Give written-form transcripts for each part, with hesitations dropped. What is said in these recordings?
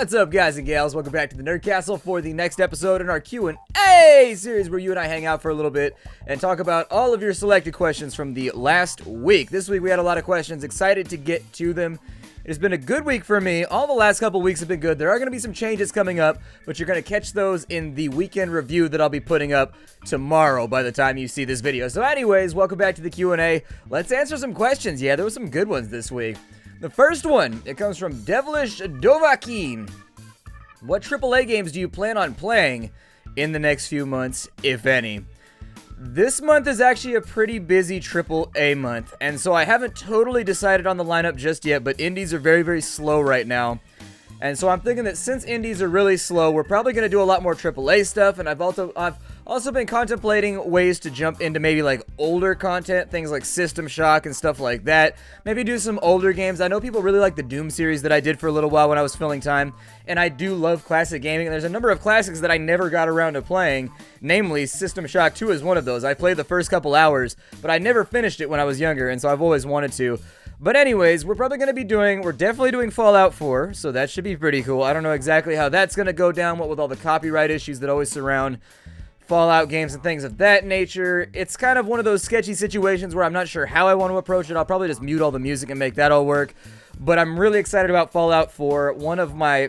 What's up, guys and gals? Welcome back to the Nerd Castle for the next episode in our Q&A series where you and I hang out for a little bit and talk about all of your selected questions from the last week. This week we had a lot of questions. Excited to get to them. It has been a good week for me. All the last couple weeks have been good. There are going to be some changes coming up, but you're going to catch those in the weekend review that I'll be putting up tomorrow by the time you see this video. So anyways, welcome back to the Q&A. Let's answer some questions. Yeah, there were some good ones this week. The first one, it comes from Devilish Dovahkiin. What AAA games do you plan on playing in the next few months, if any? This month is actually a pretty busy AAA month, and so I haven't totally decided on the lineup just yet, but indies are very, very slow right now. And so I'm thinking that since indies are really slow, we're probably going to do a lot more AAA stuff, and I've also been contemplating ways to jump into maybe like older content, things like System Shock and stuff like that. Maybe do some older games. I know people really like the Doom series that I did for a little while when I was filling time, and I do love classic gaming. And there's a number of classics that I never got around to playing, namely System Shock 2 is one of those. I played the first couple hours, but I never finished it when I was younger, and so I've always wanted to. But anyways, we're definitely doing Fallout 4, so that should be pretty cool. I don't know exactly how that's going to go down, what with all the copyright issues that always surround Fallout games and things of that nature. It's kind of one of those sketchy situations where I'm not sure how I want to approach it. I'll probably just mute all the music and make that all work. But I'm really excited about Fallout 4. One of my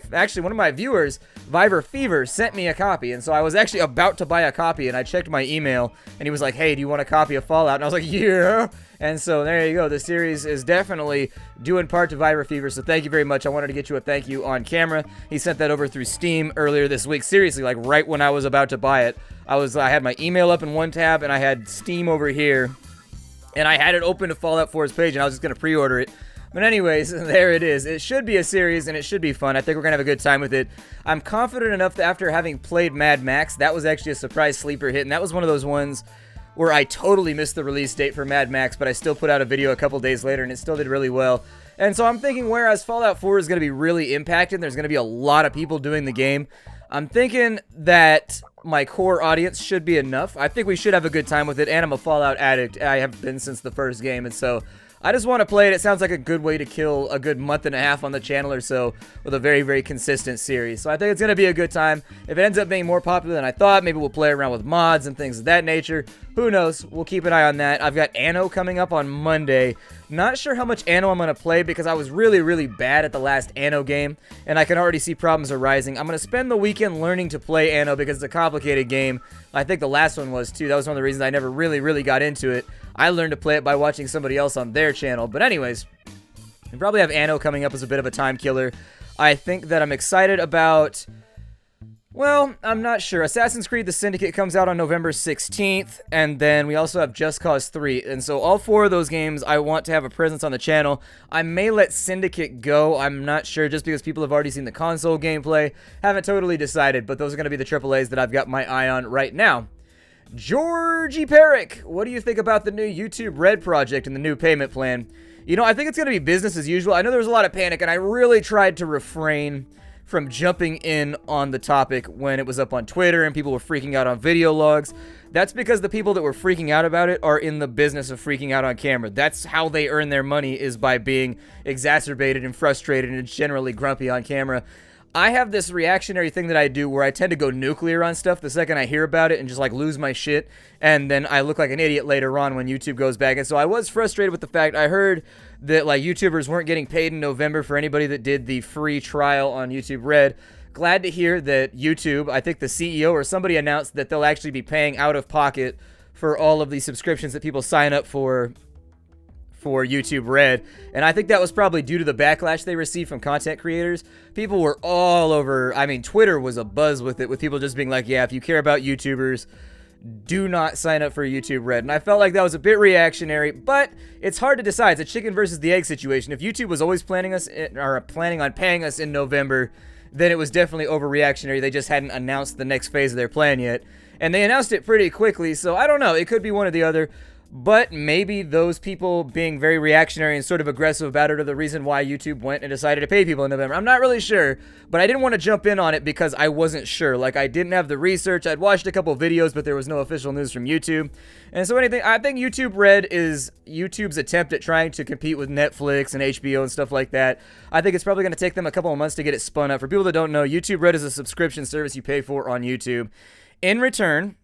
viewers, Viver Fever, sent me a copy. And so I was actually about to buy a copy, and I checked my email, and he was like, hey, do you want a copy of Fallout? And I was like, yeah. And so there you go. The series is definitely due in part to Viver Fever, so thank you very much. I wanted to get you a thank you on camera. He sent that over through Steam earlier this week. Seriously, like right when I was about to buy it. I had my email up in one tab, and I had Steam over here, and I had it open to Fallout 4's page, and I was just going to pre-order it. But anyways, there it is. It should be a series, and it should be fun. I think we're going to have a good time with it. I'm confident enough that after having played Mad Max, that was actually a surprise sleeper hit, and that was one of those ones where I totally missed the release date for Mad Max, but I still put out a video a couple days later, and it still did really well. And so I'm thinking, whereas Fallout 4 is going to be really impacted, there's going to be a lot of people doing the game, I'm thinking that my core audience should be enough. I think we should have a good time with it, and I'm a Fallout addict. I have been since the first game, and so I just want to play it. It sounds like a good way to kill a good month and a half on the channel or so with a very, very consistent series. So I think it's going to be a good time. If it ends up being more popular than I thought, maybe we'll play around with mods and things of that nature. Who knows? We'll keep an eye on that. I've got Anno coming up on Monday. Not sure how much Anno I'm going to play because I was really, really bad at the last Anno game, and I can already see problems arising. I'm going to spend the weekend learning to play Anno because it's a complicated game. I think the last one was too. That was one of the reasons I never really, really got into it. I learned to play it by watching somebody else on their channel. But anyways, we probably have Anno coming up as a bit of a time killer. I think that I'm excited about, well, I'm not sure. Assassin's Creed The Syndicate comes out on November 16th, and then we also have Just Cause 3. And so all four of those games I want to have a presence on the channel. I may let Syndicate go. I'm not sure, just because people have already seen the console gameplay. Haven't totally decided, but those are going to be the AAAs that I've got my eye on right now. Georgie Perrick, what do you think about the new YouTube Red project and the new payment plan? You know, I think it's going to be business as usual. I know there was a lot of panic, and I really tried to refrain from jumping in on the topic when it was up on Twitter and people were freaking out on video logs. That's because the people that were freaking out about it are in the business of freaking out on camera. That's how they earn their money, is by being exacerbated and frustrated and generally grumpy on camera. I have this reactionary thing that I do where I tend to go nuclear on stuff the second I hear about it and just like lose my shit, and then I look like an idiot later on when YouTube goes back. And so I was frustrated with the fact I heard that like YouTubers weren't getting paid in November for anybody that did the free trial on YouTube Red. Glad to hear that YouTube, I think the CEO or somebody announced that they'll actually be paying out of pocket for all of the subscriptions that people sign up for YouTube Red, and I think that was probably due to the backlash they received from content creators. People were all over, I mean, Twitter was abuzz with it, with people just being like, yeah, if you care about YouTubers, do not sign up for YouTube Red. And I felt like that was a bit reactionary, but it's hard to decide. It's a chicken versus the egg situation. If YouTube was always planning on paying us in November, then it was definitely overreactionary. They just hadn't announced the next phase of their plan yet, and they announced it pretty quickly, so I don't know. It could be one or the other. But maybe those people being very reactionary and sort of aggressive about it are the reason why YouTube went and decided to pay people in November. I'm not really sure, but I didn't want to jump in on it because I wasn't sure. Like, I didn't have the research. I'd watched a couple videos, but there was no official news from YouTube. And so I think YouTube Red is YouTube's attempt at trying to compete with Netflix and HBO and stuff like that. I think it's probably going to take them a couple of months to get it spun up. For people that don't know, YouTube Red is a subscription service you pay for on YouTube. In return,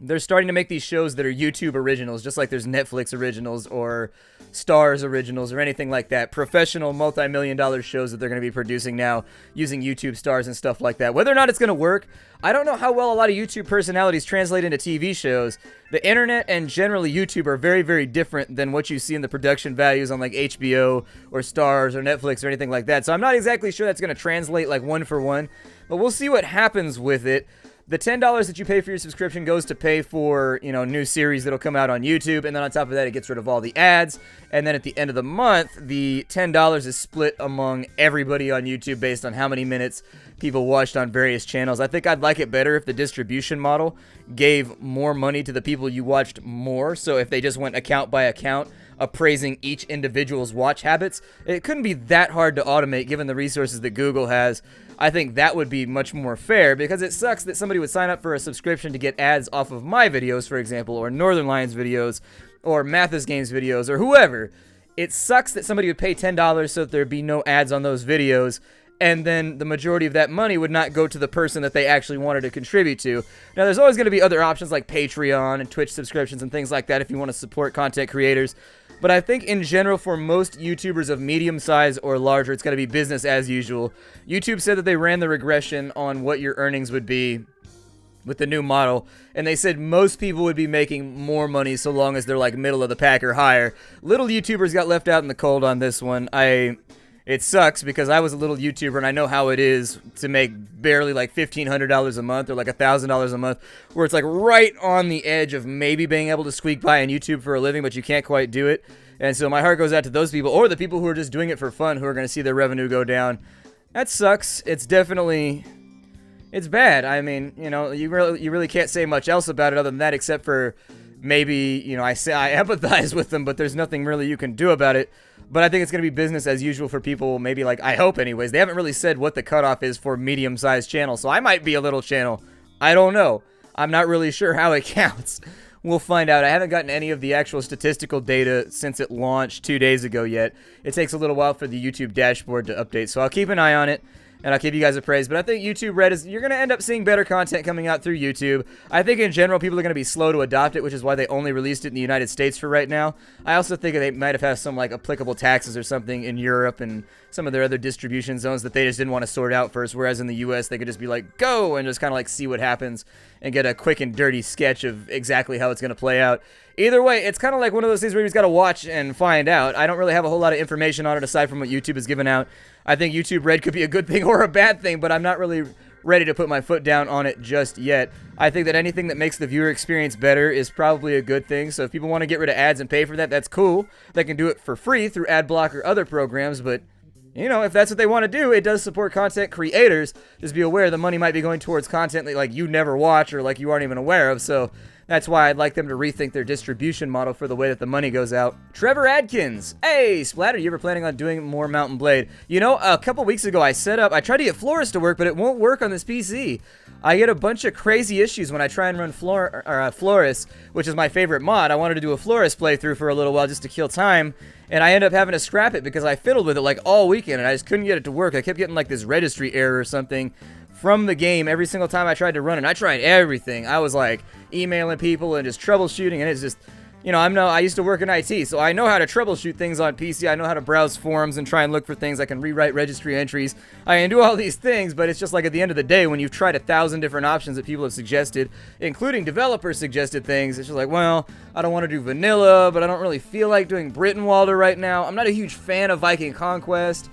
they're starting to make these shows that are YouTube originals, just like there's Netflix originals or Stars originals or anything like that. Professional multi-million-dollar shows that they're going to be producing now using YouTube Stars and stuff like that. Whether or not it's going to work, I don't know how well a lot of YouTube personalities translate into TV shows. The internet and generally YouTube are very, very different than what you see in the production values on like HBO or Stars or Netflix or anything like that. So I'm not exactly sure that's going to translate like one for one, but we'll see what happens with it. The $10 that you pay for your subscription goes to pay for, new series that'll come out on YouTube, and then on top of that, it gets rid of all the ads, and then at the end of the month, the $10 is split among everybody on YouTube based on how many minutes people watched on various channels. I think I'd like it better if the distribution model gave more money to the people you watched more, so if they just went account by account, appraising each individual's watch habits. It couldn't be that hard to automate given the resources that Google has. I think that would be much more fair, because it sucks that somebody would sign up for a subscription to get ads off of my videos, for example, or Northern Lions videos, or Mathis Games videos, or whoever. It sucks that somebody would pay $10 so that there'd be no ads on those videos, and then the majority of that money would not go to the person that they actually wanted to contribute to. Now, there's always going to be other options like Patreon and Twitch subscriptions and things like that if you want to support content creators. But I think in general, for most YouTubers of medium size or larger, it's going to be business as usual. YouTube said that they ran the regression on what your earnings would be with the new model, and they said most people would be making more money so long as they're like middle of the pack or higher. Little YouTubers got left out in the cold on this one. It sucks because I was a little YouTuber and I know how it is to make barely like $1,500 a month or like $1,000 a month, where it's like right on the edge of maybe being able to squeak by on YouTube for a living, but you can't quite do it. And so my heart goes out to those people, or the people who are just doing it for fun, who are going to see their revenue go down. That sucks. It's bad. I mean, you really can't say much else about it other than that, except for maybe, I empathize with them, but there's nothing really you can do about it. But I think it's going to be business as usual for people, maybe like, I hope anyways. They haven't really said what the cutoff is for medium-sized channels, so I might be a little channel. I don't know. I'm not really sure how it counts. We'll find out. I haven't gotten any of the actual statistical data since it launched 2 days ago yet. It takes a little while for the YouTube dashboard to update, so I'll keep an eye on it. And I'll give you guys a praise. But I think YouTube Red you're going to end up seeing better content coming out through YouTube. I think in general, people are going to be slow to adopt it, which is why they only released it in the United States for right now. I also think they might have had some like applicable taxes or something in Europe and some of their other distribution zones that they just didn't want to sort out first. Whereas in the US, they could just be like, go, and just kind of like see what happens and get a quick and dirty sketch of exactly how it's going to play out. Either way, it's kind of like one of those things where you just got to watch and find out. I don't really have a whole lot of information on it aside from what YouTube has given out. I think YouTube Red could be a good thing or a bad thing, but I'm not really ready to put my foot down on it just yet. I think that anything that makes the viewer experience better is probably a good thing. So if people want to get rid of ads and pay for that, that's cool. They can do it for free through AdBlock or other programs, but if that's what they want to do, it does support content creators. Just be aware the money might be going towards content that like you never watch or like you aren't even aware of. So that's why I'd like them to rethink their distribution model for the way that the money goes out. Trevor Adkins. Hey, Splatter, you ever planning on doing more Mountain Blade? A couple weeks ago I tried to get Florist to work, but it won't work on this PC. I get a bunch of crazy issues when I try and run Florist, which is my favorite mod. I wanted to do a Florist playthrough for a little while just to kill time, and I end up having to scrap it because I fiddled with it like all weekend, and I just couldn't get it to work. I kept getting like this registry error or something from the game every single time I tried to run it. I tried everything. I was like emailing people and just troubleshooting, and it's just, I used to work in IT, so I know how to troubleshoot things on PC. I know how to browse forums and try and look for things. I can rewrite registry entries. I can do all these things, but it's just like at the end of the day, when you've tried 1,000 different options that people have suggested, including developers suggested things, it's just like, well, I don't want to do vanilla, but I don't really feel like doing Brittenwalder right now. I'm not a huge fan of Viking Conquest.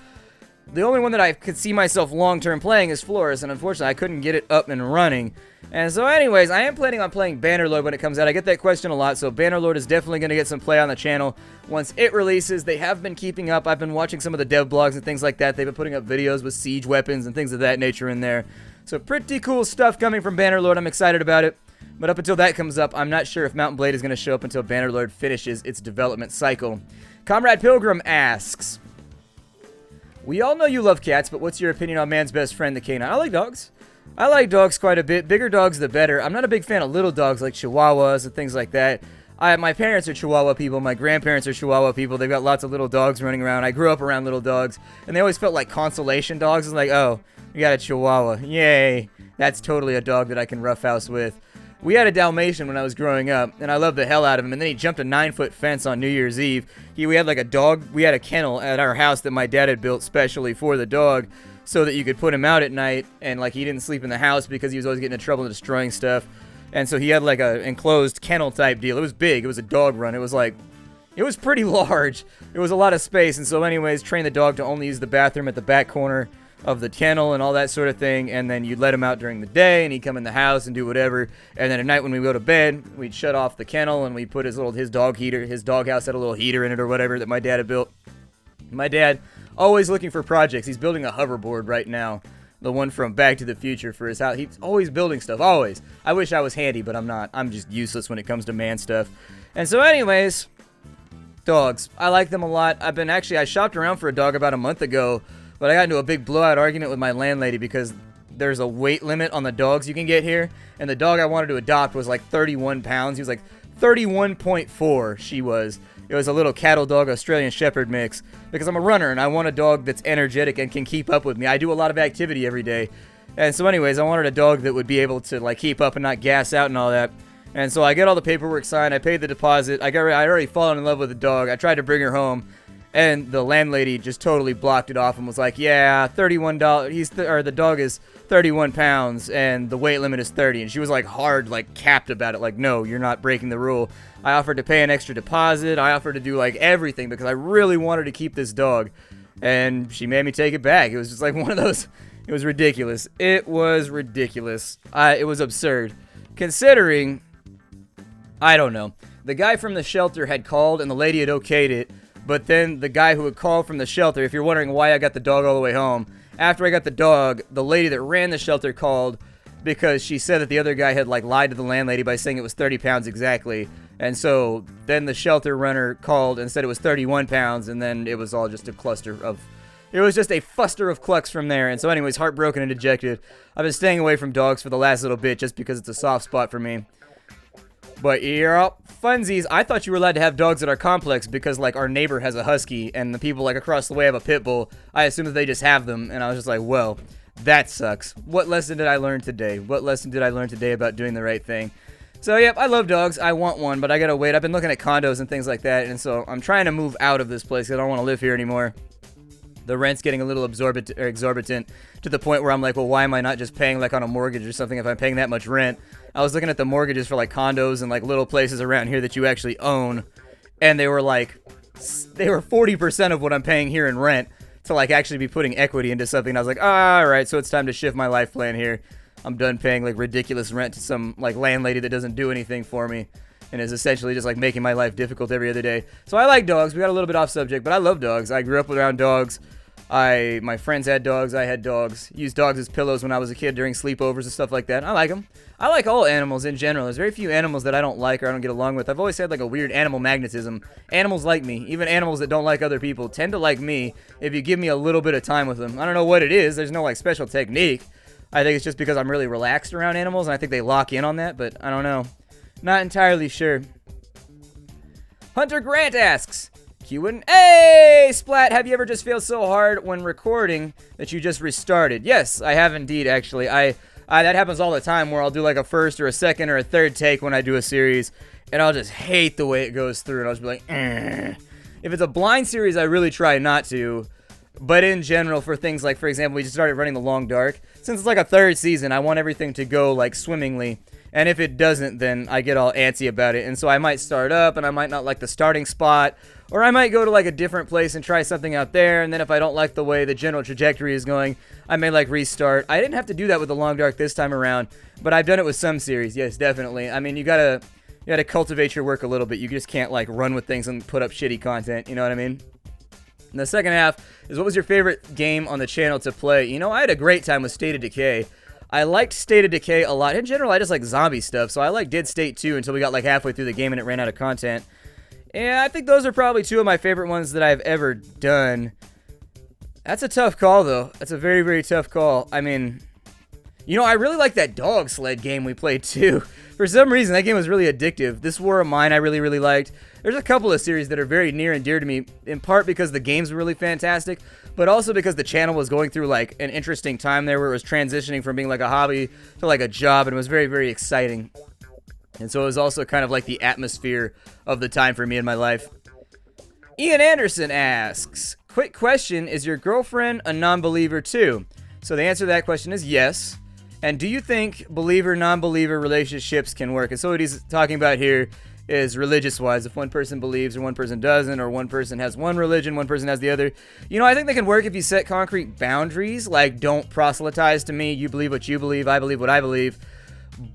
The only one that I could see myself long-term playing is Florist, and unfortunately I couldn't get it up and running. And so anyways, I am planning on playing Bannerlord when it comes out. I get that question a lot, so Bannerlord is definitely going to get some play on the channel once it releases. They have been keeping up. I've been watching some of the dev blogs and things like that. They've been putting up videos with siege weapons and things of that nature in there. So pretty cool stuff coming from Bannerlord. I'm excited about it. But up until that comes up, I'm not sure if Mountain Blade is going to show up until Bannerlord finishes its development cycle. Comrade Pilgrim asks, we all know you love cats, but what's your opinion on man's best friend, the canine? I like dogs. I like dogs quite a bit. Bigger dogs, the better. I'm not a big fan of little dogs like Chihuahuas and things like that. My parents are Chihuahua people. My grandparents are Chihuahua people. They've got lots of little dogs running around. I grew up around little dogs, and they always felt like consolation dogs. It's like, oh, you got a Chihuahua. Yay. That's totally a dog that I can roughhouse with. We had a Dalmatian when I was growing up, and I loved the hell out of him, and then he jumped a 9-foot fence on New Year's Eve. We had like a dog, we had a kennel at our house that my dad had built specially for the dog, so that you could put him out at night, and like he didn't sleep in the house because he was always getting in trouble and destroying stuff. And so he had like a enclosed kennel type deal. It was big, it was a dog run, it was pretty large. It was a lot of space, and so anyways, train the dog to only use the bathroom at the back corner of the kennel and all that sort of thing, and then you'd let him out during the day and he'd come in the house and do whatever, and then at night when we go to bed, we'd shut off the kennel and we'd put his dog heater, his dog house had a little heater in it or whatever that my dad had built. My dad, always looking for projects. He's building a hoverboard right now, the one from Back to the Future for his house. He's always building stuff, always. I wish I was handy, but I'm not. I'm just useless when it comes to man stuff. And so anyways, dogs. I like them a lot. I shopped around for a dog about a month ago, but I got into a big blowout argument with my landlady because there's a weight limit on the dogs you can get here, and the dog I wanted to adopt was like 31 pounds. He was like 31.4, she was. It was a little cattle dog, Australian Shepherd mix, because I'm a runner, and I want a dog that's energetic and can keep up with me. I do a lot of activity every day, and so anyways, I wanted a dog that would be able to like keep up and not gas out and all that. And so I get all the paperwork signed, I paid the deposit, I already fallen in love with the dog, I tried to bring her home, and the landlady just totally blocked it off and was like, yeah, $31, the dog is 31 pounds and the weight limit is 30. And she was like hard, like capped about it. Like, no, you're not breaking the rule. I offered to pay an extra deposit. I offered to do like everything because I really wanted to keep this dog. And she made me take it back. It was just like one of those, it was ridiculous. It was ridiculous. It was absurd. Considering, I don't know. The guy from the shelter had called and the lady had okayed it. But then the guy who had called from the shelter, if you're wondering why I got the dog all the way home, after I got the dog, the lady that ran the shelter called because she said that the other guy had like lied to the landlady by saying it was 30 pounds exactly. And so then the shelter runner called and said it was 31 pounds, and then it was all just a fuster of clucks from there. And so anyways, heartbroken and dejected. I've been staying away from dogs for the last little bit just because it's a soft spot for me. But yeah, funsies, I thought you were allowed to have dogs that are complex because, like, our neighbor has a husky and the people, like, across the way have a pit bull. I assumed that they just have them, and I was just like, well, that sucks. What lesson did I learn today? What lesson did I learn today about doing the right thing? So, yep, I love dogs. I want one, but I gotta wait. I've been looking at condos and things like that, and so I'm trying to move out of this place because I don't want to live here anymore. The rent's getting a little exorbitant to the point where I'm like, well, why am I not just paying like on a mortgage or something if I'm paying that much rent? I was looking at the mortgages for like condos and like little places around here that you actually own, and they were 40% of what I'm paying here in rent to like actually be putting equity into something. And I was like, all right, so it's time to shift my life plan here. I'm done paying like ridiculous rent to some like landlady that doesn't do anything for me and is essentially just like making my life difficult every other day. So I like dogs. We got a little bit off subject, but I love dogs. I grew up around dogs. My friends had dogs. I had dogs. Used dogs as pillows when I was a kid during sleepovers and stuff like that. I like them. I like all animals in general. There's very few animals that I don't like or I don't get along with. I've always had like a weird animal magnetism. Animals like me. Even animals that don't like other people tend to like me if you give me a little bit of time with them. I don't know what it is. There's no like special technique. I think it's just because I'm really relaxed around animals and I think they lock in on that, but I don't know. Not entirely sure. Hunter Grant asks, Q&A! Splat, have you ever just failed so hard when recording that you just restarted? Yes, I have indeed, actually. That happens all the time where I'll do like a first or a second or a third take when I do a series, and I'll just hate the way it goes through, and I'll just be like, eh. If it's a blind series, I really try not to, but in general, for things like, for example, we just started running The Long Dark. Since it's like a third season, I want everything to go like swimmingly. And if it doesn't, then I get all antsy about it. And so I might start up, and I might not like the starting spot. Or I might go to like a different place and try something out there. And then if I don't like the way the general trajectory is going, I may like restart. I didn't have to do that with The Long Dark this time around. But I've done it with some series. Yes, definitely. I mean, you gotta cultivate your work a little bit. You just can't like run with things and put up shitty content. You know what I mean? And the second half is, what was your favorite game on the channel to play? You know, I had a great time with State of Decay. I liked State of Decay a lot. In general, I just like zombie stuff, so I did State 2 until we got like halfway through the game and it ran out of content. And I think those are probably two of my favorite ones that I've ever done. That's a tough call, though. That's a very, very tough call. I mean, you know, I really like that dog sled game we played, too. For some reason, that game was really addictive. This War of Mine I really, really liked. There's a couple of series that are very near and dear to me, in part because the games were really fantastic, but also because the channel was going through, like, an interesting time there where it was transitioning from being, like, a hobby to, like, a job, and it was very, very exciting. And so it was also kind of like the atmosphere of the time for me in my life. Ian Anderson asks, quick question, is your girlfriend a non-believer too? So the answer to that question is yes. And do you think believer-non-believer relationships can work? And so what he's talking about here is religious-wise. If one person believes or one person doesn't, or one person has one religion, one person has the other. You know, I think they can work if you set concrete boundaries, like don't proselytize to me, you believe what you believe, I believe what I believe.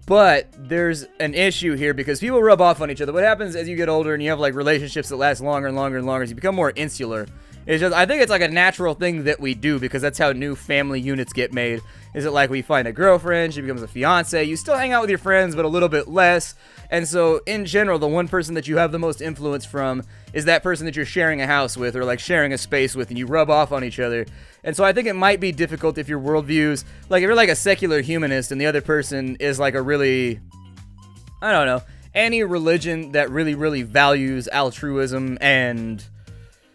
But there's an issue here because people rub off on each other. What happens as you get older and you have like relationships that last longer and longer and longer is you become more insular. It's just, I think it's like a natural thing that we do because that's how new family units get made. Is it like we find a girlfriend, she becomes a fiance, you still hang out with your friends but a little bit less. And so in general, the one person that you have the most influence from is that person that you're sharing a house with or like sharing a space with, and you rub off on each other. And so I think it might be difficult if your worldviews, like if you're like a secular humanist and the other person is like a really, I don't know, any religion that really, really values altruism and,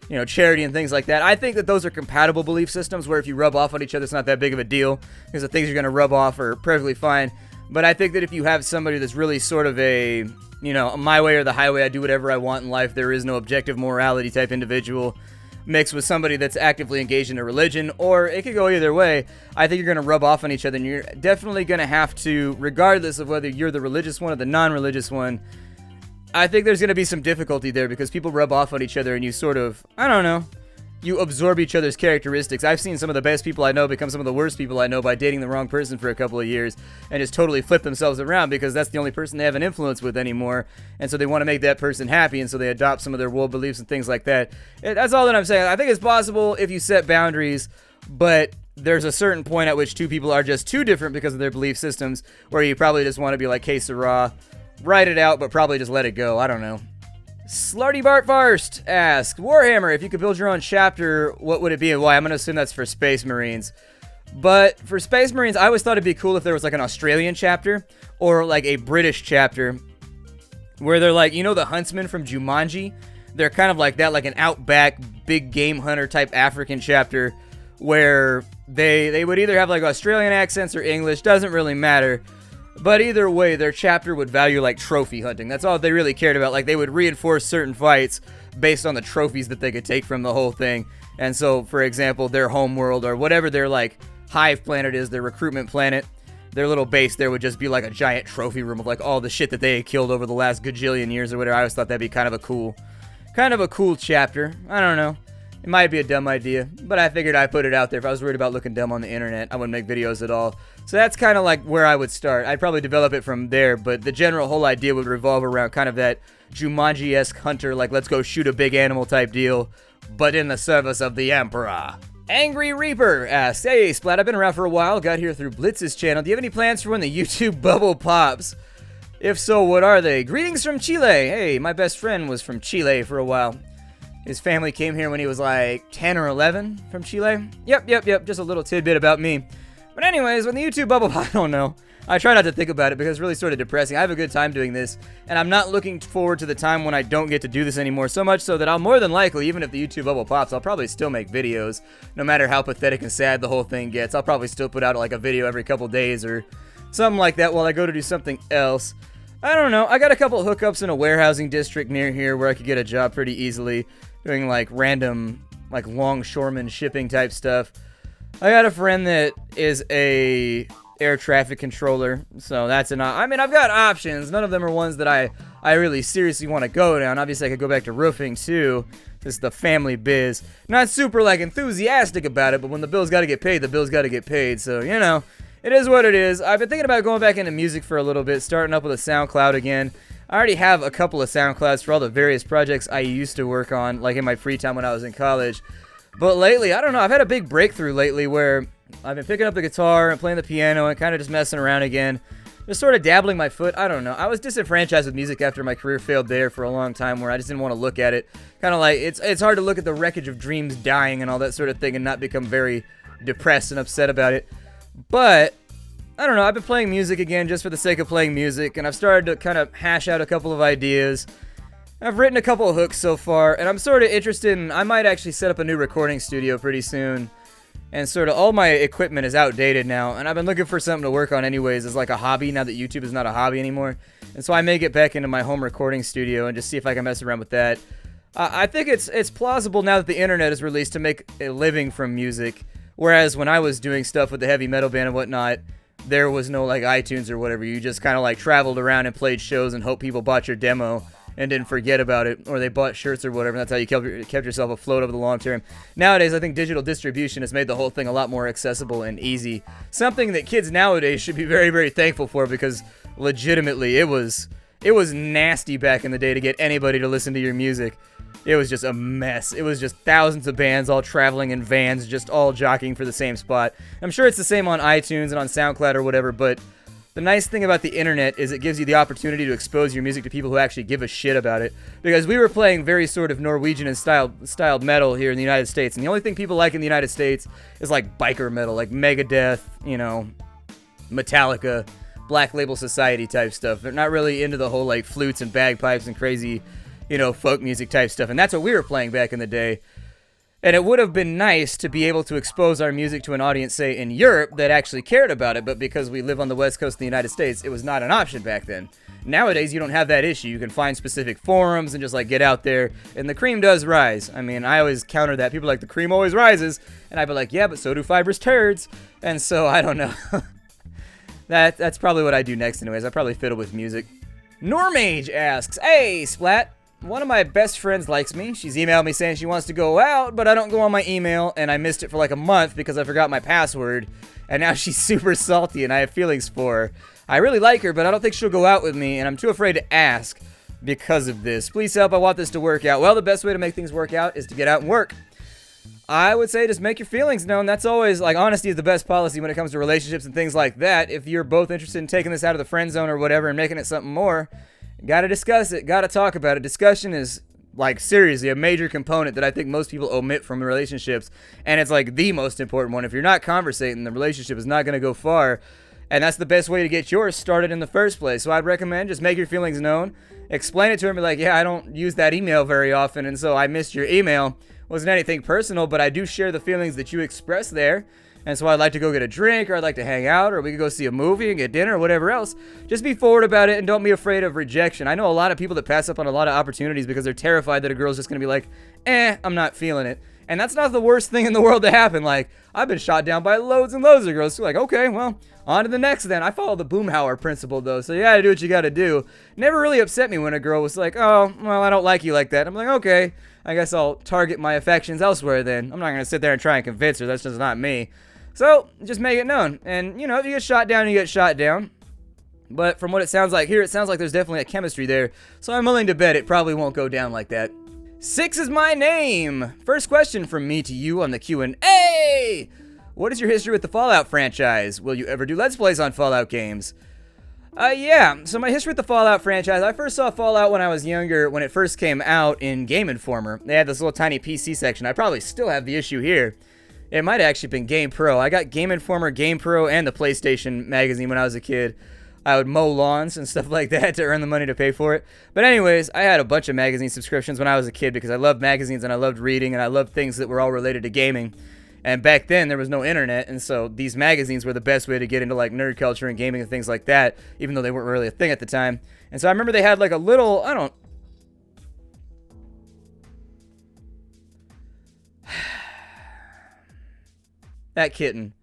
you know, charity and things like that. I think that those are compatible belief systems where if you rub off on each other, it's not that big of a deal because the things you're going to rub off are perfectly fine. But I think that if you have somebody that's really sort of a, you know, my way or the highway, I do whatever I want in life, there is no objective morality type individual, mixed with somebody that's actively engaged in a religion, or it could go either way, I think you're going to rub off on each other, and you're definitely going to have to, regardless of whether you're the religious one or the non-religious one, I think there's going to be some difficulty there because people rub off on each other and you sort of, I don't know, you absorb each other's characteristics. I've seen some of the best people I know become some of the worst people I know by dating the wrong person for a couple of years and just totally flip themselves around because that's the only person they have an influence with anymore. And so they want to make that person happy, and so they adopt some of their world beliefs and things like that. That's all that I'm saying. I think it's possible if you set boundaries, but there's a certain point at which two people are just too different because of their belief systems where you probably just want to be like, hey, Sarah, write it out, but probably just let it go. I don't know. Slarty Bart Farst asks, Warhammer, if you could build your own chapter, what would it be and why? I'm going to assume that's for Space Marines. But for Space Marines, I always thought it'd be cool if there was like an Australian chapter or like a British chapter where they're like, you know, the huntsmen from Jumanji? They're kind of like that, like an outback, big game hunter type African chapter where they would either have like Australian accents or English, doesn't really matter. But either way, their chapter would value like trophy hunting. That's all they really cared about. Like they would reinforce certain fights based on the trophies that they could take from the whole thing. And so, for example, their home world or whatever their like hive planet is, their recruitment planet, their little base there would just be like a giant trophy room of like all the shit that they had killed over the last gajillion years or whatever. I always thought that'd be kind of a cool chapter. I don't know. It might be a dumb idea, but I figured I'd put it out there. If I was worried about looking dumb on the internet, I wouldn't make videos at all. So that's kind of like where I would start. I'd probably develop it from there, but the general whole idea would revolve around kind of that Jumanji-esque hunter, like let's go shoot a big animal type deal, but in the service of the Emperor. Angry Reaper asks, hey Splat, I've been around for a while, got here through Blitz's channel. Do you have any plans for when the YouTube bubble pops? If so, what are they? Greetings from Chile. Hey, my best friend was from Chile for a while. His family came here when he was like 10 or 11 from Chile. Yep. Just a little tidbit about me. But anyways, when the YouTube bubble, I don't know. I try not to think about it because it's really sort of depressing. I have a good time doing this, and I'm not looking forward to the time when I don't get to do this anymore, so much so that I'll more than likely, even if the YouTube bubble pops, I'll probably still make videos. No matter how pathetic and sad the whole thing gets, I'll probably still put out like a video every couple days or something like that while I go to do something else. I don't know. I got a couple hookups in a warehousing district near here where I could get a job pretty easily doing like random like longshoreman shipping type stuff. I got a friend that is a air traffic controller, so that's I mean, I've got options. None of them are ones that I really seriously want to go down. Obviously, I could go back to roofing too. This is the family biz. Not super like enthusiastic about it, but when the bills got to get paid, the bills got to get paid. So, you know, it is what it is. I've been thinking about going back into music for a little bit, starting up with a SoundCloud again. I already have a couple of SoundClouds for all the various projects I used to work on, like in my free time when I was in college. But lately, I don't know, I've had a big breakthrough lately where I've been picking up the guitar and playing the piano and kind of just messing around again. Just sort of dabbling my foot. I don't know. I was disenfranchised with music after my career failed there for a long time, where I just didn't want to look at it. Kind of like, it's hard to look at the wreckage of dreams dying and all that sort of thing and not become very depressed and upset about it. But I don't know. I've been playing music again just for the sake of playing music, and I've started to kind of hash out a couple of ideas. I've written a couple of hooks so far, and I'm sort of interested in, I might actually set up a new recording studio pretty soon. And sort of all my equipment is outdated now, and I've been looking for something to work on anyways as like a hobby now that YouTube is not a hobby anymore. And so I may get back into my home recording studio and just see if I can mess around with that. I think it's plausible now that the internet is released to make a living from music, whereas when I was doing stuff with the heavy metal band and whatnot, there was no like iTunes or whatever. You just kind of like traveled around and played shows and hoped people bought your demo and didn't forget about it, or they bought shirts or whatever. That's how you kept yourself afloat over the long term. Nowadays, I think digital distribution has made the whole thing a lot more accessible and easy. Something that kids nowadays should be very, very thankful for, because legitimately, it was nasty back in the day to get anybody to listen to your music. It was just a mess. It was just thousands of bands all traveling in vans, just all jockeying for the same spot. I'm sure it's the same on iTunes and on SoundCloud or whatever, but the nice thing about the internet is it gives you the opportunity to expose your music to people who actually give a shit about it. Because we were playing very sort of Norwegian and styled metal here in the United States, and the only thing people like in the United States is like biker metal, like Megadeth, you know, Metallica, Black Label Society type stuff. They're not really into the whole like flutes and bagpipes and crazy, you know, folk music type stuff. And that's what we were playing back in the day. And it would have been nice to be able to expose our music to an audience, say, in Europe that actually cared about it, but because we live on the west coast of the United States, it was not an option back then. Nowadays, you don't have that issue. You can find specific forums and just, like, get out there, and the cream does rise. I mean, I always counter that. People are like, the cream always rises, and I'd be like, yeah, but so do fibrous turds. And so, I don't know. That's probably what I do next anyways. I probably fiddle with music. Normage asks, hey, Splat. One of my best friends likes me. She's emailed me saying she wants to go out, but I don't go on my email, and I missed it for like a month because I forgot my password, and now she's super salty, and I have feelings for her. I really like her, but I don't think she'll go out with me, and I'm too afraid to ask because of this. Please help. I want this to work out. Well, the best way to make things work out is to get out and work. I would say just make your feelings known. That's always, like, honesty is the best policy when it comes to relationships and things like that. If you're both interested in taking this out of the friend zone or whatever and making it something more, gotta discuss it, gotta talk about it. Discussion is, like, seriously a major component that I think most people omit from relationships, and it's like the most important one. If you're not conversating, the relationship is not gonna go far, and that's the best way to get yours started in the first place. So I'd recommend just make your feelings known, explain it to him, be like, yeah, I don't use that email very often, and so I missed your email. Wasn't anything personal, but I do share the feelings that you express there. And so I'd like to go get a drink, or I'd like to hang out, or we could go see a movie and get dinner or whatever else. Just be forward about it and don't be afraid of rejection. I know a lot of people that pass up on a lot of opportunities because they're terrified that a girl's just going to be like, I'm not feeling it. And that's not the worst thing in the world to happen. Like, I've been shot down by loads and loads of girls. So like, okay, well, on to the next then. I follow the Boomhauer principle though, so you gotta do what you gotta do. Never really upset me when a girl was like, oh, well, I don't like you like that. I'm like, okay, I guess I'll target my affections elsewhere then. I'm not gonna sit there and try and convince her. That's just not me. So, just make it known. And, you know, if you get shot down, you get shot down. But from what it sounds like here, it sounds like there's definitely a chemistry there. So I'm willing to bet it probably won't go down like that. 6 is my name. First question from me to you on the Q&A. What is your history with the Fallout franchise? Will you ever do Let's Plays on Fallout games? Yeah. So my history with the Fallout franchise, I first saw Fallout when I was younger, when it first came out in Game Informer. They had this little tiny PC section. I probably still have the issue here. It might have actually been Game Pro. I got Game Informer, Game Pro, and the PlayStation magazine when I was a kid. I would mow lawns and stuff like that to earn the money to pay for it. But anyways, I had a bunch of magazine subscriptions when I was a kid because I loved magazines and I loved reading and I loved things that were all related to gaming. And back then, there was no internet, and so these magazines were the best way to get into, like, nerd culture and gaming and things like that, even though they weren't really a thing at the time. And so I remember they had, like, a little, That kitten.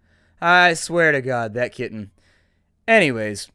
I swear to God, that kitten. Anyways,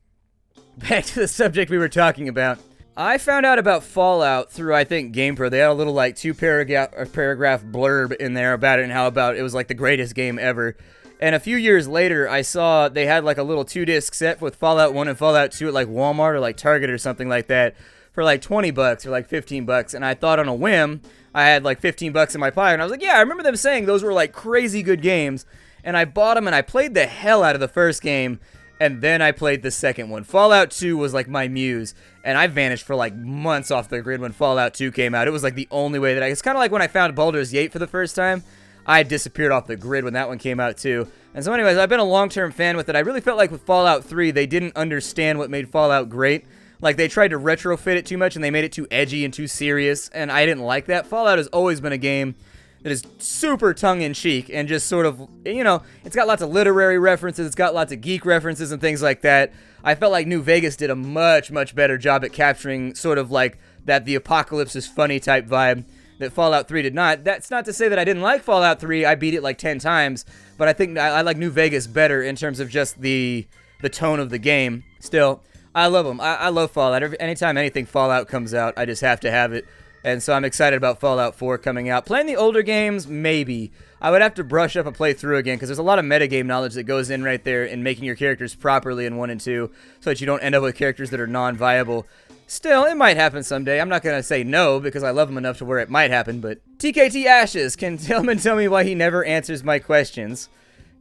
back to the subject we were talking about. I found out about Fallout through, I think, GamePro. They had a little, like, paragraph blurb in there about it and how about it was, like, the greatest game ever. And a few years later, I saw they had, like, a little 2-disc set with Fallout 1 and Fallout 2 at, like, Walmart or, like, Target or something like that for, like, $20 or, like, $15. And I thought on a whim, I had, like, $15 in my pocket. And I was like, yeah, I remember them saying those were, like, crazy good games. and I bought them, and I played the hell out of the first game, and then I played the second one. Fallout 2 was like my muse, and I vanished for like months off the grid when Fallout 2 came out. It was like the only way that it's kind of like when I found Baldur's Gate for the first time. I disappeared off the grid when that one came out too. And so anyways, I've been a long-term fan with it. I really felt like with Fallout 3, they didn't understand what made Fallout great. Like, they tried to retrofit it too much, and they made it too edgy and too serious, and I didn't like that. Fallout has always been a game that is super tongue-in-cheek and just sort of, you know, it's got lots of literary references, it's got lots of geek references and things like that. I felt like New Vegas did a much, much better job at capturing sort of like that the apocalypse is funny type vibe that Fallout 3 did not. That's not to say that I didn't like Fallout 3. I beat it like 10 times, but I think I like New Vegas better in terms of just the tone of the game. Still, I love them. I love Fallout. Anytime anything Fallout comes out, I just have to have it. And so I'm excited about Fallout 4 coming out. Playing the older games, maybe. I would have to brush up and play through again, because there's a lot of metagame knowledge that goes in right there in making your characters properly in 1 and 2, so that you don't end up with characters that are non-viable. Still, it might happen someday. I'm not going to say no, because I love him enough to where it might happen, but TKT Ashes, can Tillman tell me why he never answers my questions?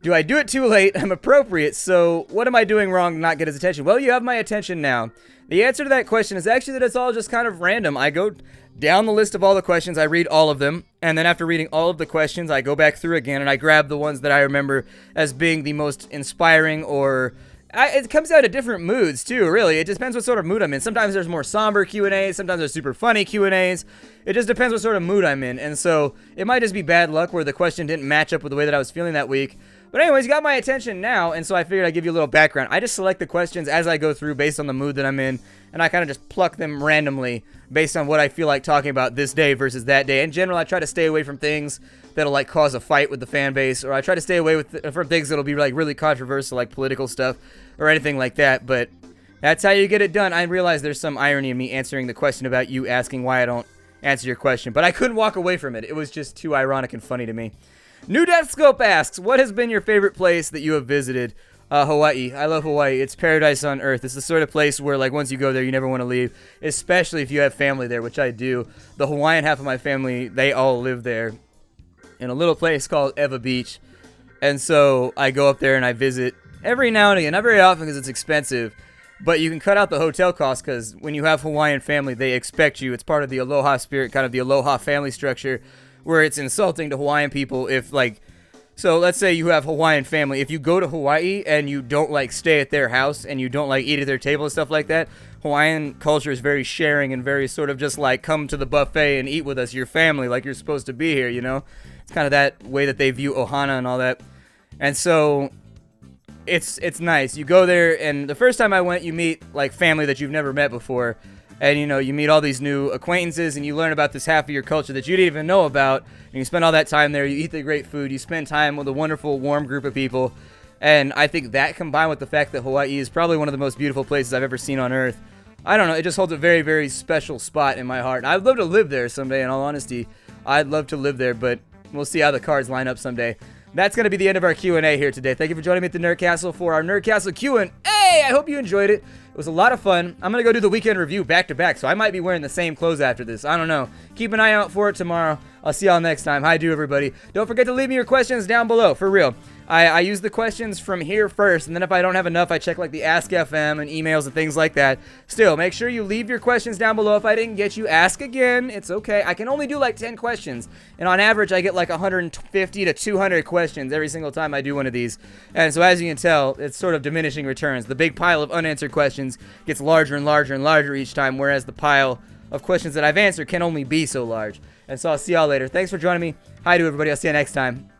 Do I do it too late? I'm appropriate, so what am I doing wrong to not get his attention? Well, you have my attention now. The answer to that question is actually that it's all just kind of random. I go down the list of all the questions, I read all of them, and then after reading all of the questions, I go back through again, and I grab the ones that I remember as being the most inspiring, or it comes out of different moods too, really. It just depends what sort of mood I'm in. Sometimes there's more somber Q&As, sometimes there's super funny Q&As. It just depends what sort of mood I'm in, and so it might just be bad luck where the question didn't match up with the way that I was feeling that week. But anyways, you got my attention now, and so I figured I'd give you a little background. I just select the questions as I go through based on the mood that I'm in, and I kind of just pluck them randomly based on what I feel like talking about this day versus that day. In general, I try to stay away from things that'll like cause a fight with the fan base, or I try to stay away from things that'll be like really controversial, like political stuff or anything like that. But that's how you get it done. I realize there's some irony in me answering the question about you asking why I don't answer your question, but I couldn't walk away from it. It was just too ironic and funny to me. New Deathscope asks, what has been your favorite place that you have visited? Hawaii. I love Hawaii. It's paradise on earth. It's the sort of place where, like, once you go there, you never want to leave, especially if you have family there, which I do. The Hawaiian half of my family, they all live there in a little place called Eva Beach, and so I go up there and I visit every now and again. Not very often because it's expensive, but you can cut out the hotel costs because when you have Hawaiian family, they expect you. It's part of the aloha spirit, kind of the aloha family structure, where it's insulting to Hawaiian people if, like, so let's say you have Hawaiian family. If you go to Hawaii and you don't, like, stay at their house and you don't, like, eat at their table and stuff like that, Hawaiian culture is very sharing and very sort of just, like, come to the buffet and eat with us, your family, like you're supposed to be here, you know? It's kind of that way that they view Ohana and all that. And so it's nice. You go there, and the first time I went, you meet, like, family that you've never met before. And, you know, you meet all these new acquaintances, and you learn about this half of your culture that you didn't even know about. And you spend all that time there. You eat the great food. You spend time with a wonderful, warm group of people. And I think that, combined with the fact that Hawaii is probably one of the most beautiful places I've ever seen on Earth, I don't know, it just holds a very, very special spot in my heart. And I'd love to live there someday, in all honesty. I'd love to live there, but we'll see how the cards line up someday. That's going to be the end of our Q&A here today. Thank you for joining me at the Nerd Castle for our Nerd Castle Q&A. I hope you enjoyed it. It was a lot of fun. I'm going to go do the weekend review back to back, so I might be wearing the same clothes after this. I don't know. Keep an eye out for it tomorrow. I'll see y'all next time. Hi, everybody. Don't forget to leave me your questions down below, for real. I use the questions from here first, and then if I don't have enough, I check like the Ask FM and emails and things like that. Still, make sure you leave your questions down below. If I didn't get you, ask again. It's okay. I can only do like 10 questions, and on average, I get like 150 to 200 questions every single time I do one of these. And so as you can tell, it's sort of diminishing returns. The big pile of unanswered questions gets larger and larger and larger each time, whereas the pile of questions that I've answered can only be so large. And so I'll see y'all later. Thanks for joining me. Hi to everybody. I'll see you next time.